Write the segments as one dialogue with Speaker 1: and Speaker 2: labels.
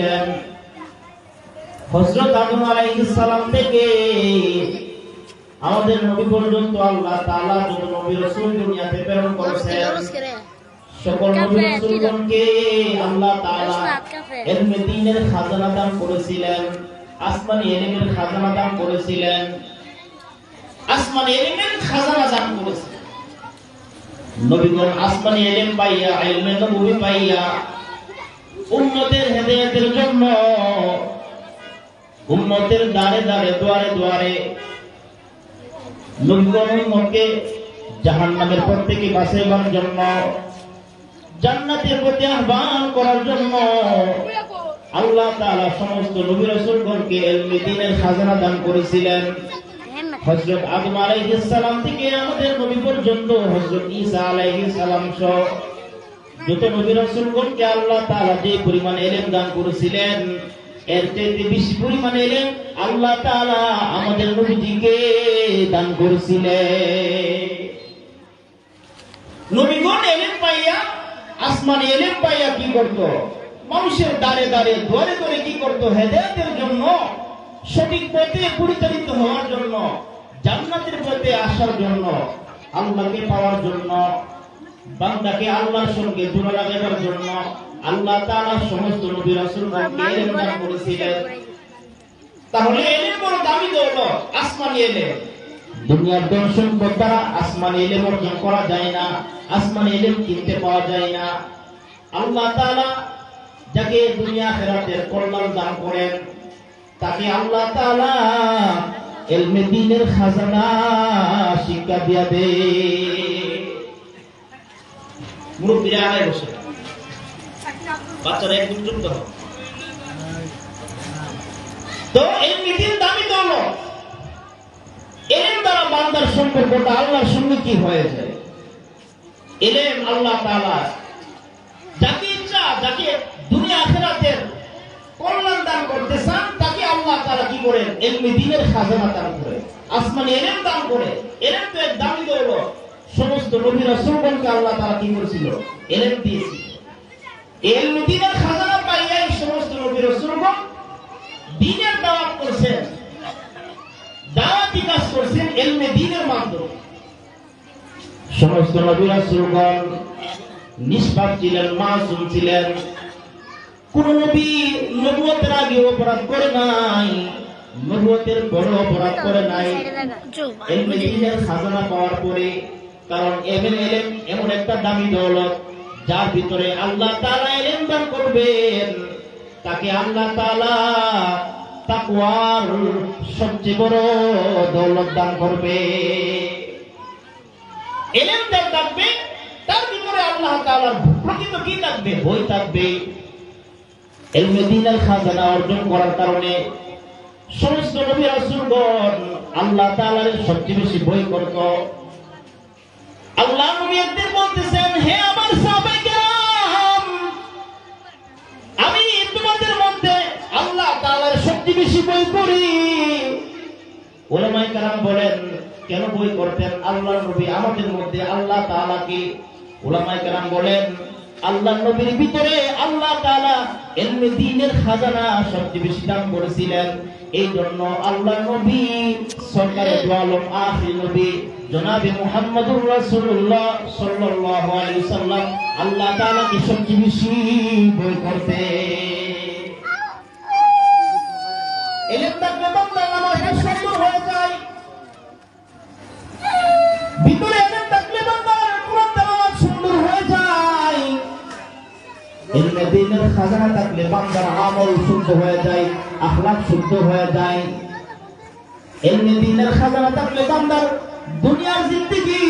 Speaker 1: করেছিলেন। হযরত আদম আলাইহিস সালাম থেকে আমাদের নবী পর্যন্ত আল্লাহ তাআলা যত নবী রাসূল দুনিয়াতে প্রেরণ করেছেন, সকল নবী রাসূলগণকে আল্লাহ তাআলা ইলমে দ্বীনের খাজানা দান করেছিলেন, আসমানি ইলমের খাজানা দান করেছিলেন, আসমানি ইলমের খাজানা দান করেছিলেন। নবীগণ আসমানি ইলম পাইয়া, ইলমে নবুয়ী পাইয়া উম্মতের হেদায়েতের জন্য উম্মতের দ্বারে দ্বারে দুয়ারে দুয়ারে নবীগণ উম্মতকে জাহান্নামের পথ থেকে বাঁচাইবার জন্য, জান্নাতের প্রতি আহ্বান করার জন্য আল্লাহ তাআলা সমস্ত নবী রাসূলগণকে ইলমে দ্বীনের খাজানা দান করেছিলেন। হযরত আদম আলাইহিস সালাম থেকে আমাদের নবী পর্যন্ত হযরত ঈসা আলাইহিস সালাম সহ যত নবী রাসূলগণকে আল্লাহ তাআলা যে পরিমাণ ইলম দান করেছিলেন, এর চাইতে বেশি পরিমাণ ইলম আল্লাহ তাআলা আমাদের নবীজিকে দান করেছিলেন। নবীগণ ইলম পাইয়া, আসমানি ইলম পাইয়া কি করত? মানুষের দ্বারে দ্বারে দুয়ারে দুয়ারে কি করত? হেদায়েতের জন্য, সঠিক পথে পরিচালিত হওয়ার জন্য, জান্নাতের পথে আসার জন্য, আল্লাহকে পাওয়ার জন্য, বান্দাকে আল্লাহর সঙ্গে জোড়া লাগাবার জন্য আল্লাহ তাআলা সমস্ত নবী রাসূলগণকে ইলম দান করেছিলেন। তাহলে ইলম বড় দামি দৌলত, আসমানি ইলম। দুনিয়ার ধন সম্পদ দ্বারা আসমানি ইলম অর্জন করা যায় না, আসমানি ইলম কিনতে পাওয়া যায় না। আল্লাহ তাআলা যাকে দুনিয়া আখিরাতের কল্যাণ দান করেন, তাকে আল্লাহ তাআলা ইলমে দ্বীনের খাজানা শিক্ষা দিয়া দেয়। মুরব্বিরা আগে বসে, বাচ্চারা একদম চুপ করো। তো ইলমে দ্বীন দামি দৌলত। ইলম দ্বারা বান্দার সম্পর্কটা আল্লাহর সঙ্গে কি হয়ে যায়? ইলম আল্লাহ তাআলা যাকে ইচ্ছা, যাকে দুনিয়া আখিরাতের কল্যাণ দান করতে চান, তাকে আল্লাহ তাআলা কি করেন? ইলমে দ্বীনের খাজানা দান করেন, আসমানি ইলম দান করে। ইলম তো এক দামি দৌলত। সমস্ত নবী রাসূলগণকে আল্লাহ তাআলা কি করেছিল? ইলম দিয়েছিল। ইলমে দ্বীনের খাজানা পাইয়া সমস্ত নবী রাসূলগণ দ্বীনের দাওয়াত করেছেন, দাওয়াতি কাজ করেছেন ইলমে দ্বীনের মাধ্যমে। সমস্ত নবী রাসূলগণ নিষ্পাপ ছিলেন, মাসুম ছিলেন। কোন নবী নবুয়তের আগে অপরাধ করে নাই, নবুয়তের বড় অপরাধ করে নাই। ইলমে দ্বীনের খাজানা পাওয়ার পরে, কারণ ইলম এমন একটা দামি দৌলত, যার ভিতরে আল্লাহ তাআলা ইলম দান করবেন, তাকে আল্লাহ তাআলা তাকওয়ার সবচেয়ে বড় দৌলত দান করবে। ইলম যার থাকবে, তার ভিতরে আল্লাহ তাআলার প্রকৃত কি থাকবে? ভয় থাকবে। ইলমে দ্বীনের খাজানা অর্জন করার কারণে সমস্ত নবী রাসূলগণ আল্লাহ তাআলার সবচেয়ে বেশি ভয় করত। আল্লাহ নবী একদিন বলতেছেন, হে আমার সাহাবায়ে কেরাম, আমি তোমাদের মধ্যে আল্লাহ তাআলার সবচেয়ে বেশি ভয় করি। উলামায়ে কেরাম বলেন, কেন ভয় করতেন আল্লাহর নবী আমাদের মধ্যে আল্লাহ তাআলাকে? উলামায়ে কেরাম বলেন, আল্লাহর নবীর ভিতরে আল্লাহ তাআলা ইলমে দ্বীনের খাজানা সবচেয়ে বেশি দান করেছিলেন। এই জন্য আল্লাহর নবী সরকারে দু আলম আখির নবী জনাবে মুহাম্মদুর রাসূলুল্লাহ সাল্লাল্লাহু আলাইহি ওয়াসাল্লাম আল্লাহ তাআলাকে সবচেয়ে বেশি ভয় করতেন। ইলম থাকলে বান্দার নামাজ সুন্দর হয়ে যায়। ভিতরে ইলম থাকলে বান্দার কোরআন তেলাওয়াত সুন্দর হয়ে যায়। ইলমে দ্বীনের খাজানা থাকলে বান্দার আমল শুদ্ধ হয়ে যায়, আখলাক শুদ্ধ হয়ে যায়। ইলমে দ্বীনের খাজানা থাকলে বান্দার দুনিয়ার জিন্দেগি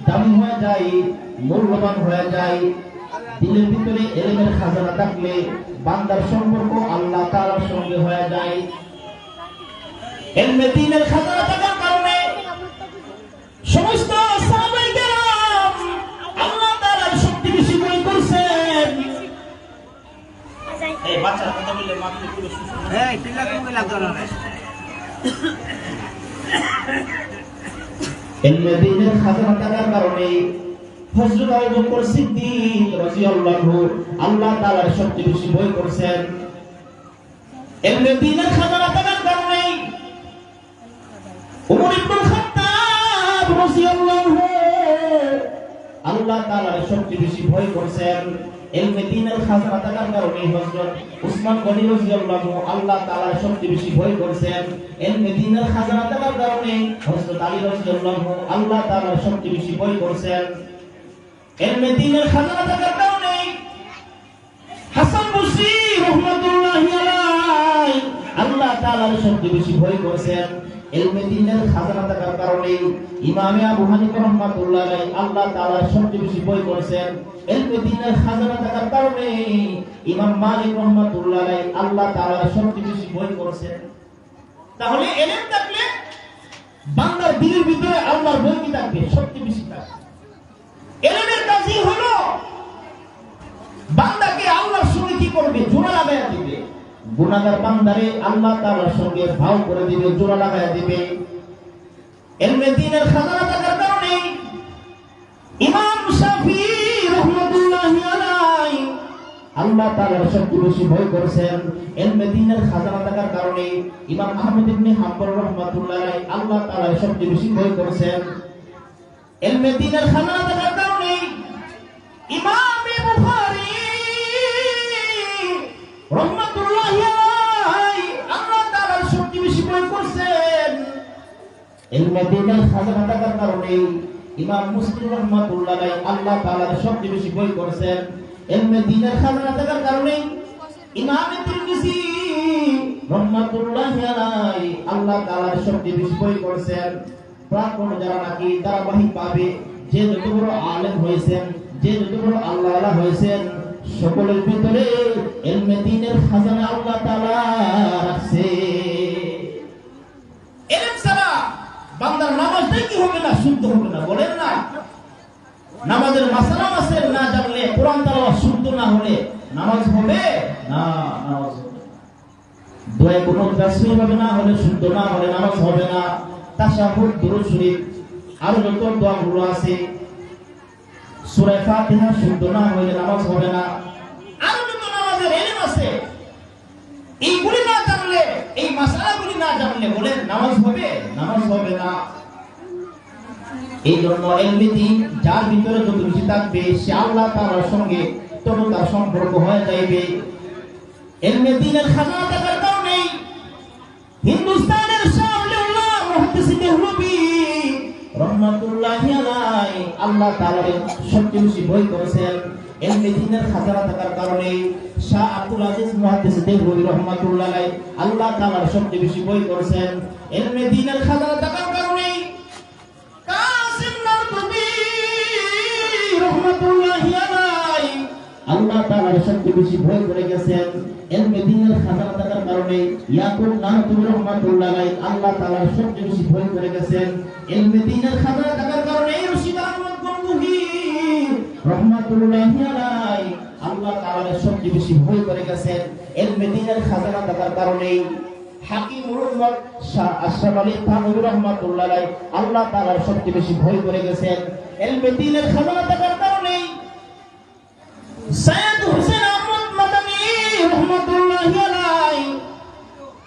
Speaker 1: দামি হয়ে যায়, মূল্যবান হয়ে যায়। দিলের ভিতরে ইলমের খাজানা থাকলে বান্দার সম্পর্ক আল্লাহ তাআলার সঙ্গে হয়ে যায়। ইলমে দ্বীনের খাজানা থাকার কারণে সমস্ত সাহাবায়ে কেরাম আল্লাহ তাআলার সবচেয়ে বেশি ভয় করছেন। এই বাচ্চা কথা বললে মাকে পুরো সুস্থ, এই তিলা কমে লাগতো না। ইলমে দ্বীনের খাজানা থাকার কারণে হযরত আবু বকর সিদ্দিক রাদিয়াল্লাহু আল্লাহ তাআলার সবচেয়ে বেশি ভয় করছেন। এলমে দ্বীনের খাজানা থাকার কারণে ওমর ইবনে খাত্তাব রাদিয়াল্লাহু আল্লাহ তাআলার সবচেয়ে বেশি ভয় করছেন। এলমে দ্বীনের খাজানা থাকার কারণে হযরত উসমান গনি রাদিয়াল্লাহু আল্লাহ তাআলার সবচেয়ে বেশি ভয় করছেন। এলমে দ্বীনের খাজানা থাকার কারণে হযরত আলী রাদিয়াল্লাহু আল্লাহ তাআলার সবচেয়ে বেশি ভয় করছেন। এলমে দ্বীনের খাজানা থাকার কারণে হাসান বসরি রাহমাতুল্লাহি আলাইহি আল্লাহ তাআলার সবচেয়ে বেশি ভয় করেছেন। এলমে দ্বীনের খাজানা থাকার কারণে ইমাম আবু হানিফা রাহমাতুল্লাহি আলাইহি আল্লাহ তাআলার সবচেয়ে বেশি ভয় করেছেন। এলমে দ্বীনের খাজানা থাকার কারণে ইমাম মালিক রাহমাতুল্লাহি আলাইহি আল্লাহ তাআলার সবচেয়ে বেশি ভয় করেছেন। তাহলে ইলম থাকলে বান্দার দিলের ভিতরে আল্লাহর ভয় কি থাকবে? সবচেয়ে বেশি থাকবে। ইলমের কাজই হলো বান্দাকে আল্লাহর সঙ্গে কি করবে? জোড়া লাগায়া দিবে। গুনাহগার বান্দারে আল্লাহ তাআলার সঙ্গে ভাও করে দিবে, জোড়া লাগায়া দিবে। ইলমে দ্বীনের খাজানা থাকার কারণে ইমাম শাফিঈ রাহমাতুল্লাহি আলাইহি আল্লাহ তাআলার সবচেয়ে বেশি ভয় করেছেন। ইলমে দ্বীনের খাজানা থাকার কারণে ইমাম আহমদ ইবনে হাম্বল রাহমাতুল্লাহি আলাইহি আল্লাহ তাআলার সবচেয়ে বেশি ভয় করেছেন। ইলমে দ্বীনের খাজানা থাকার কারণে ইমাম বুখারী রাহমাতুল্লাহি আলাইহি আল্লাহ তাআলার সবচেয়ে বেশি ভয় করছেন। ইলমে দ্বীনের খাজানা থাকার কারণে ইমাম মুসলিম রাহমাতুল্লাহি আলাইহি আল্লাহ তাআলার সবচেয়ে বেশি ভয় করেছেন। ইলমে দ্বীনের খাজানা থাকার কারণে ইমাম তিরমিজি রাহমাতুল্লাহি আলাইহি আল্লাহ তাআলার সবচেয়ে বেশি ভয় করেছেন। প্রাক্তন যারা নাকি ধারাবাহিক ভাবে যে যত বড় আলেম হয়েছেন, যে যত বড় আল্লাহওয়ালা হয়েছেন, সকলের ভিতরে ইলমে দ্বীনের খাজানা আল্লাহ তাআলা রাখছে। ইলম ছাড়া বান্দার নামাজটাই কি হবে না? শুদ্ধ হবে না। বলেন না, নামাজের মাসালা মাসেল না জানলে, কোরআন তেলাওয়াত শুদ্ধ না হলে নামাজ হবে না। নামাজ হবে দোয়া কোনো তাসবিহ হবে না হলে, শুদ্ধ না হলে নামাজ হবে না। তাশাহুদ, দুরূদ শরীফ, আর যত দোয়াগুলো আছে, সূরা ফাতিহা শুদ্ধ না হলে নামাজ হবে না। আর যত নামাজের ইলম আছে, এইগুলি না জানলে, এই মাসালাগুলি না জানলে বলেন নামাজ হবে? নামাজ হবে না। এই জন্য ইলমে দ্বীন যার ভিতরে যত বেশি থাকবে, সে আল্লাহ তাআলার সঙ্গে তত তার সম্পর্ক হয়ে যাবে। ইলমে দ্বীনের খাজানা থাকার কারণে হিন্দুস্তানের শাহওয়ালিউল্লাহ মুহাদ্দিস দেহলভী রাহমাতুল্লাহি আলাইহি আল্লাহ তাআলার সবচেয়ে বেশি ভয় করেছেন। ইলমে দ্বীনের খাজানা থাকার কারণে শাহ আব্দুল আজিজ মুহাদ্দিস দেহলভী রাহমাতুল্লাহি আলাইহি আল্লাহ তাআলার সবচেয়ে বেশি ভয় করেছেন। ইলমে দ্বীনের খাজানা থাকার কারণে কাসিম নারদুবী রাহমাতুল্লাহি আলাইহি আল্লাহ তাআলার সবচেয়ে বেশি ভয় করে গেছেন। ইলমে দ্বীনের খাজানা থাকার কারণে ইয়াকুব নানতুবী রাহমাতুল্লাহি আলাইহি আল্লাহ তাআলার সবচেয়ে বেশি ভয় করে গেছেন। ইলমে দ্বীনের খাজানা থাকার কারণে রশিদ আহমদ গঙ্গুহি রাহমাতুল্লাহি আলাইহি আল্লাহ তাআলার সবচেয়ে বেশি ভয় করে গেছেন। ইলমে দ্বীনের খাজানা থাকার কারণে হাকিমুল উম্মাহ শাহ আশরাফ আলী থানভী রাহমাতুল্লাহি আলাইহি আল্লাহ তাআলার সবচেয়ে বেশি ভয় করে গেছেন। ইলমে দ্বীনের খাজানা থাকার কারণে সৈয়দ হোসেন আহমদ মাদানী রাহমাতুল্লাহি আলাইহি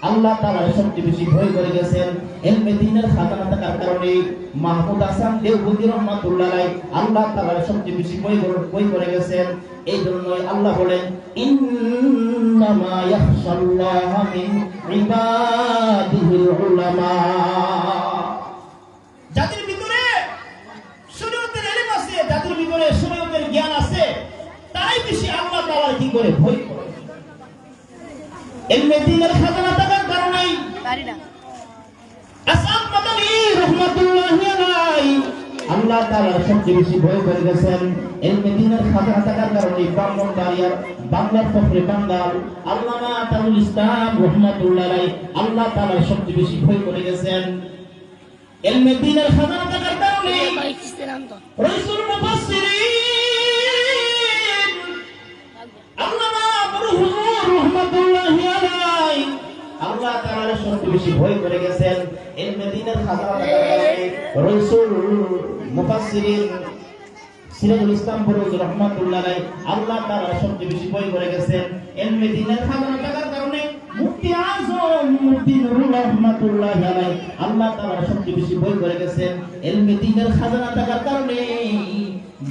Speaker 1: আল্লাহ তাআলার সবচেয়ে বেশি ভয় করে গেছেন। ইলমে দ্বীনের খাজানা থাকার কারণে মাহমুদ হাসান দেওবন্দি রাহমাতুল্লাহি আলাইহি আল্লাহ তাআলার সবচেয়ে বেশি ভয় করে গেছেন। এই জন্যই আল্লাহ বলেন, ইন্নামা ইয়াখশাল্লাহ মিন ইবাদিহিল উলামা। যাদের ভিতরে শরীয়তের ইলম আছে, যাদের ভিতরে শরীয়তের জ্ঞান আছে, তারাই বেশি আল্লাহ তাআলার কি করে? ভয় করে। ইলমে দ্বীনের খাজানা থাকার কারণে আসাদ মাদানী রাহমাতুল্লাহি আলাইহি আল্লাহ তাআলার সবচেয়ে বেশি ভয় করে গেছেন। ইলমে দ্বীনের খাজানা থাকার কারণে ব্রাহ্মণবাড়িয়ার বাংলার ফখরে বাঙ্গাল আল্লামা তাজুল ইসলাম রাহমাতুল্লাহি আলাইহি আল্লাহ তাআলার সবচেয়ে বেশি ভয় করে গেছেন। ইলমে দ্বীনের খাজানা থাকার কারণে রাইসুল মুফাসসিরিন আল্লামা আবু হুজুর রাহমাতুল্লাহি আলাইহি আল্লাহ তাআলার সবচেয়ে বেশি ভয় করে গেছেন। ইলমে দ্বীনের খাজানা থাকার কারণে রাইসুল মুফাসসিরিন সিরাজুল ইসলাম ফরুজ রহমাতুল্লাহ আলাইহি আল্লাহ তাআলা সবচেয়ে বেশি বই করে গেছেন ইলমে দ্বীনের খাজানা থাকার কারণে। মুফতি আযম মুফতি নুরুল রহমাতুল্লাহ আলাইহি আল্লাহ তাআলা সবচেয়ে বেশি বই করে গেছেন ইলমে দ্বীনের খাজানা থাকার কারণে।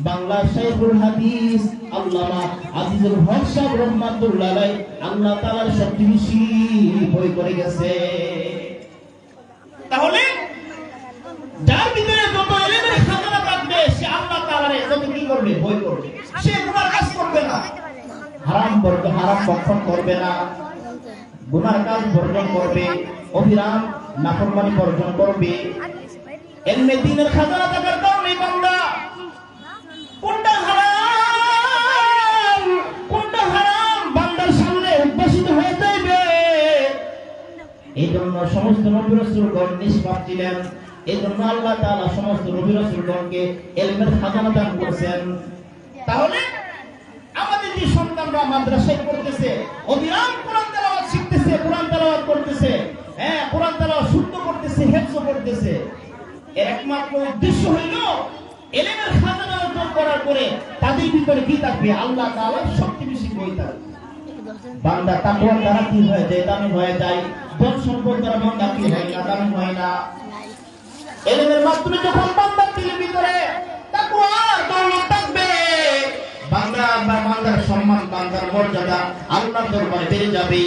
Speaker 1: বাংলা শাইখুল হাদিস আল্লামা আজিজুল হক সাহেব রহমাতুল্লাহ আলাইহি আল্লাহ তাআলা সবচেয়ে বেশি বই করে গেছে। তাহলে যার ভিতরে যত ইলমের খাজানা থাকবে সে আল্লাহ তাআলার যত কি করবে, বই করবে। সে গুনার কাজ করবে না, হারাম ভক্ষণ করবে না, গুনার কাজ বর্জন করবে, অবিরাম নাফরমানি বর্জন করবে। ইলমে দ্বীনের খাজানা থাকার কারণে বান্দা কোনটা হারাম বান্দার সামনে উদ্ভাসিত হয়ে যাবে। এই জন্য সমস্ত নবী রাসূলগণ নিষ্পাপ ছিলেন। এই জন্য আল্লাহ তাআলা সমস্ত নবী রাসূলগণকে ইলমের খাজানা দান করেছেন। তাহলে আমাদের যে সন্তানরা মাদ্রাসায় পড়তেছে, অবিরাম কোরআন তেলাওয়াত শিখতেছে, কোরআন তেলাওয়াত করতেছে, কোরআন তেলাওয়াত শুদ্ধ করতেছে, হিফজ করতেছে, এর একমাত্র উদ্দেশ্য হইল ইলমের খাজানা অর্জন করার পরে তাদের ভিতরে কি থাকবে, আল্লাহ তাআলার সবচেয়ে বেশি বই থাকবে। বান্দা তাকওয়ার দ্বারা কি হয়ে যায়, দামি হয়ে যায়। ধন সম্পদ দ্বারা বান্দা কি হয় না, দামি হয় না। ইলমের মাধ্যমে যখন বান্দার দিলের ভিতরে তাকওয়ার দৌলত থাকবে, বান্দার সম্মান, বান্দার মর্যাদা আল্লাহর দরবারে বেড়ে যাবে।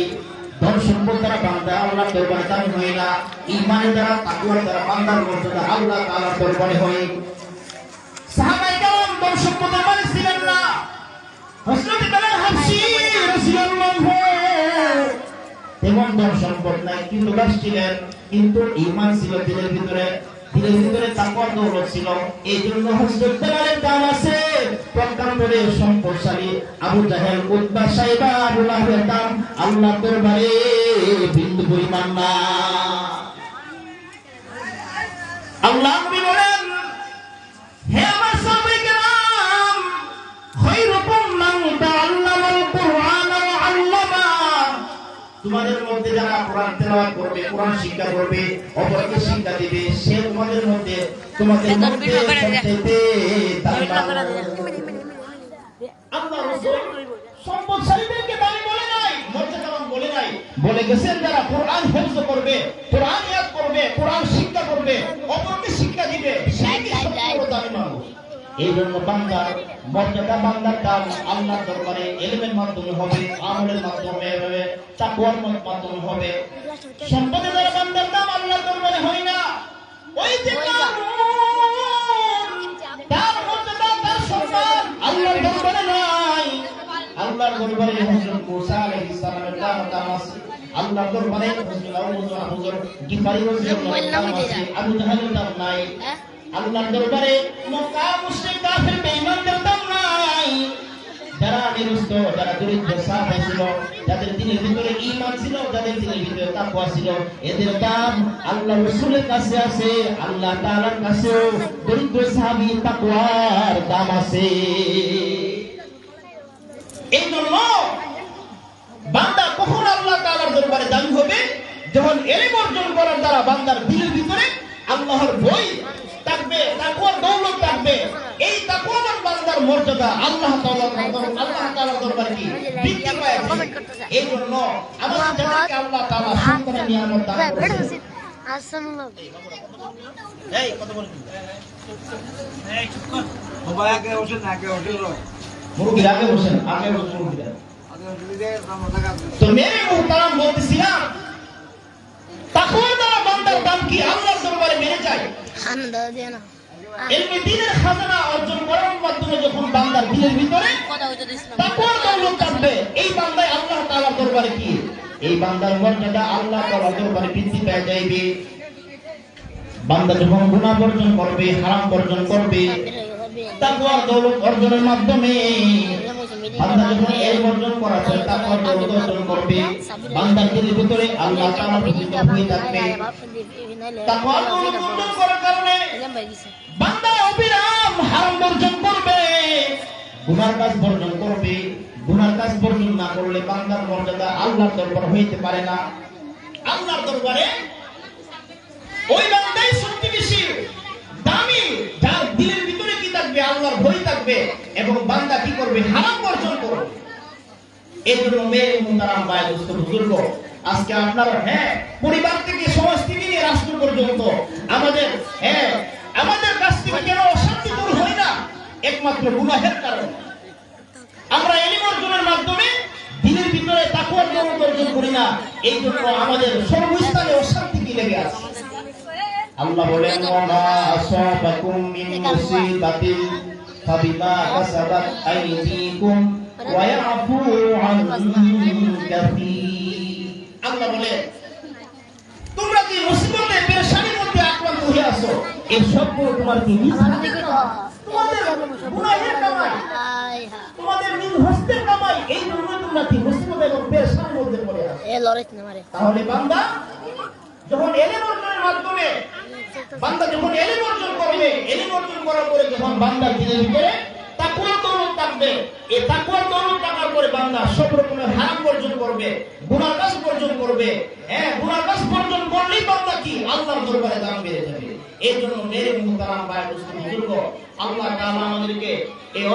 Speaker 1: ধন সম্পদ দ্বারা বান্দা আল্লাহর দরবারে দামি হয় না। ঈমানের দ্বারা, তাকওয়ার দ্বারা বান্দার মর্যাদা আল্লাহ তাআলার দরবারে হয়। সাহাবায়ে কেরাম ধন সম্পদের মালিক ছিলেন না। হযরত বেলাল হাবশী রাদিয়াল্লাহু তেমন ধন সম্পদ নাই, কিন্তু দাস ছিলেন, কিন্তু ঈমান ছিল দিলের ভিতরে, দিলের ভিতরে তাকওয়ার দৌলত ছিল। এই জন্য হযরত বেলালের দাম আছে প্রকাণ্ডে সম্পদশালী। আবু জাহেল, উতবা, সাইবা, আবু লাহাবের দাম আল্লাহর দরবারে বিন্দু পরিমাণ না। আল্লাহ নবী বলেন, হে আমার সাহাবায়ে কেরাম, খায়রুকুম মান তাআল্লামাল কুরআন ওয়া আল্লামা। তোমাদের মধ্যে যারা কোরআন তেলাওয়াত করবে, কোরআন শিক্ষা করবে, অপরকে শিক্ষা দিবে, সে তোমাদের মধ্যে সবচেয়ে আল্লাহ রাসূল সম্পদশালীদেরকে দামি বলে নাই, মর্যাদাবান বলে নাই, বলে গেছেন যারা কোরআন হিফজ করবে, কোরআন ইয়াদ করবে, কোরআন শিক্ষা করবে, অপরকে শিক্ষা দিবে, সেই সবচেয়ে বড় দামি মানুষ। এই জন্য বান্দার মর্যাদা, বান্দার দাম আল্লাহর দরবারে ইলমের মাধ্যমে হবে, আমলের মাধ্যমে হবে, তাকওয়ার মাধ্যমে হবে। সম্পদের দ্বারা বান্দার দাম আল্লাহর দরবারে হয় না। ওই যে তার মর্যাদা, তার সম্মান আল্লাহর দরবারে নাই। আল্লাহর দরবারে হযরত মুসা আলাইহিস সালামের দাম আছে, আল্লাহর দরবারে হযরত আবু গিফারি রাদিয়াল্লাহু আছে, আবু জাহেলের দাম নাই। আল্লাহর দরবারে মক্কা মুশরিক কাফির বেঈমানদের দাম নাই। যারা নিরস্ত, যারা দরিদ্র সাহাবা ছিল, যাদের দিলের ভিতরে ঈমান ছিল, যাদের দিলের ভিতরে তাকওয়া ছিল, এদের দাম আল্লাহর রাসূলের কাছে আছে, আল্লাহ তাআলার কাছেও দরিদ্র সাহাবী তাকওয়ার দাম আছে। এই জন্য বান্দা কখন আল্লাহ তাআলার দরবারে দামি হবে, যখন ইলম অর্জন করার দ্বারা বান্দার দিলের ভিতরে আল্লাহর ভয় থাকবে, তাকওয়ার দৌলত থাকবে। এই তাকওয়ার বান্দার মর্যাদা আল্লাহ তাআলার দরবারে কি বৃদ্ধি পায়। এই জন্য আমাদের যাদেরকে আল্লাহ তাআলা সন্তানের নিয়ামত দান করেছেন, এই কত বলছি, এই চুপ কর, সবাই আগে বসেন, আগে বসেন, মুরগি আগে বসেন, আগে বসেন মুরগি। তো মেরে মুহতারাম বলতেছিলাম, তাকওয়ার দ্বারা বান্দার দাম কি আল্লাহর দরবারে বেড়ে যায়। ইলমে দ্বীনের খাজানা অর্জন করার মাধ্যমে যখন বান্দার দিলের ভিতরে তাকওয়ার দৌলত থাকবে, এই বান্দাই আল্লাহ তাআলার দরবারে কি, এই বান্দার মর্যাদা আল্লাহ তাআলার দরবারে বৃদ্ধি পেয়ে যাবে। বান্দা যখন গুনাহ বর্জন করবে, হারাম বর্জন করবে, তাকওয়ার দৌলত অর্জনের মাধ্যমে বান্দা যখন এই বর্জন করার পরে তাকওয়ার দৌলত অর্জন করবে, বান্দার দিলের ভিতরে আল্লাহ তাআলার প্রতি ভয় থাকবে। তাকওয়ার দৌলত অর্জন করার কারণে বান্দা অবিরাম হারাম বর্জন করবে, গুনার কাজ বর্জন করবে। গুনার কাজ বর্জন না করলে বান্দার মর্যাদা আল্লাহর দরবারে হইতে পারে না। আল্লাহর দরবারে ওই বান্দাই সবচেয়ে বেশি দামি, যার দিলের ভিতরে কি থাকবে, আল্লাহর ভয় থাকবে। থাকবে এবং বান্দা কি করবে হারাম বর্জন করবে। এই জন্য মেয়ে মুহতারাম ভাই দোস্ত বুজুর্গ, আজকে আপনারা পরিবার থেকে সমাজ থেকে নিয়ে রাষ্ট্র পর্যন্ত আমাদের কাছ থেকে কেন অশান্তি দূর হয় না? একমাত্র গুনাহের কারণে। আমরা ইলম অর্জনের মাধ্যমে দিনের ভিতরে তাকওয়ার দৌলত অর্জন করি না, এই জন্য আমাদের সর্বস্থানে অশান্তি কি লেগে আছে। আল্লাহ বলেন ওয়া আসাবাকুম মিন মুসিবাতিন ফাবিমা কাসাবাত আইদিকুম ওয়া ইয়াফু আন কাসীর। আল্লাহ বলে তোমরা যে মুসিবতে পেরেশানির মধ্যে আক্রান্ত হয়ে আছো, এই সবগুলো তোমার কি তোমাদের গুনাহের কামাই, তোমাদের নিজ হস্তের কামাই, এই জন্য তোমরা কি মুসিবত এবং পেরেশানির মধ্যে পড়ে আছো। তাহলে বান্দা যখন ইলম অর্জনের মাধ্যমে যখন ইলম অর্জন করবে, ইলম অর্জন করার পরে যখন বান্দার দিনের ভিতরে তাকওয়ার দৌলত থাকবে, এই তাকওয়ার দৌলত থাকার পরে বান্দা সব রকমের হারাম বর্জন করবে, গুনাহ কাজ বর্জন করবে। গুনাহ কাজ বর্জন করলেই বান্দা কি আল্লাহর দরবারে দাম বেড়ে যাবে। এই জন্য মেরে মুহতারাম ভাই দোস্ত বুজুর্গ, আল্লাহ তাআলা আমাদেরকে এই